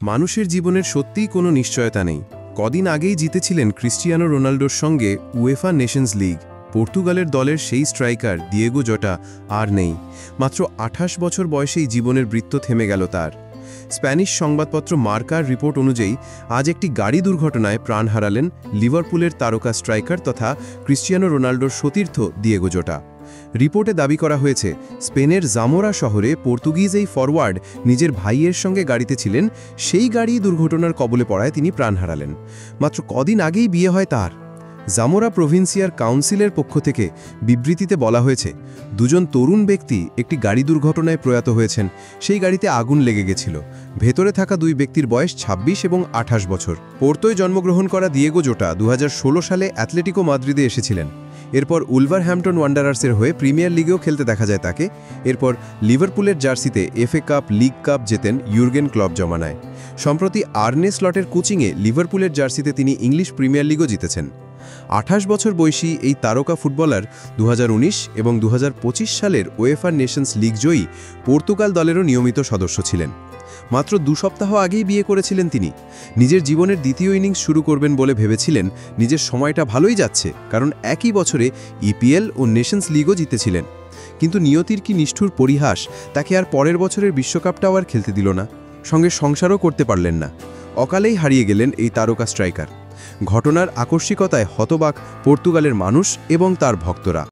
মানুষের জীবনের সত্যিই কোনো নিশ্চয়তা নেই। কদিন আগেই জিতেছিলেন ক্রিস্টিয়ানো রোনাল্ডোর সঙ্গে উয়েফা নেশনস লিগ। পর্তুগালের দলের সেই স্ট্রাইকার দিয়েগো জটা আর নেই। মাত্র ২৮ বছর বয়সেই জীবনের বৃত্ত থেমে গেল তার। স্প্যানিশ সংবাদপত্র মার্কার রিপোর্ট অনুযায়ী আজ একটি গাড়ি দুর্ঘটনায় প্রাণ হারালেন লিভারপুলের তারকা স্ট্রাইকার তথা ক্রিস্টিয়ানো রোনাল্ডোর সতীর্থ দিয়েগো জটা। রিপোর্টে দাবি করা হয়েছে, স্পেনের জামোরা শহরে পর্তুগিজ এই ফরওয়ার্ড নিজের ভাইয়ের সঙ্গে গাড়িতে ছিলেন, সেই গাড়ি দুর্ঘটনার কবলে পড়ায় তিনি প্রাণ হারালেন। মাত্র কদিন আগেই বিয়ে হয় তার। জামোরা প্রভিন্সিয়ার কাউন্সিলের পক্ষ থেকে বিবৃতিতে বলা হয়েছে, দুজন তরুণ ব্যক্তি একটি গাড়ি দুর্ঘটনায় প্রয়াত হয়েছেন। সেই গাড়িতে আগুন লেগে গেছিল। ভেতরে থাকা দুই ব্যক্তির বয়স ২৬ এবং ২৮ বছর। পোর্তোয় জন্মগ্রহণ করা দিয়েগো জটা ২০১৬ সালে অ্যাথলেটিকো মাদ্রিদে এসেছিলেন। এরপর উলভারহ্যাম্পটন ওয়ান্ডারার্সের হয়ে প্রিমিয়ার লিগেও খেলতে দেখা যায় তাকে। এরপর লিভারপুলের জার্সিতে এফএ কাপ, লিগ কাপ জেতেন ইউর্গেন ক্লপ জমানায়। সম্প্রতি আর্নে স্লটের কোচিংয়ে লিভারপুলের জার্সিতে তিনি ইংলিশ প্রিমিয়ার লিগও জিতেছেন। ২৮ বছর বয়সী এই তারকা ফুটবলার ২০১৯ এবং ২০২৫ সালের ওয়েফা নেশনস লিগ জয়ী পর্তুগাল দলেরও নিয়মিত সদস্য ছিলেন। মাত্র ২ সপ্তাহ আগেই বিয়ে করেছিলেন তিনি। নিজের জীবনের দ্বিতীয় ইনিংস শুরু করবেন বলে ভেবেছিলেন। নিজের সময়টা ভালোই যাচ্ছে, কারণ একই বছরে ইপিএল ও নেশনস লিগও জিতেছিলেন। কিন্তু নিয়তির কি নিষ্ঠুর পরিহাস, তাকে আর পরের বছরের বিশ্বকাপটাও আর খেলতে দিল না, সঙ্গে সংসারও করতে পারলেন না। অকালেই হারিয়ে গেলেন এই তারকা স্ট্রাইকার। ঘটনার আকস্মিকতায় হতবাক পর্তুগালের মানুষ এবং তার ভক্তরা।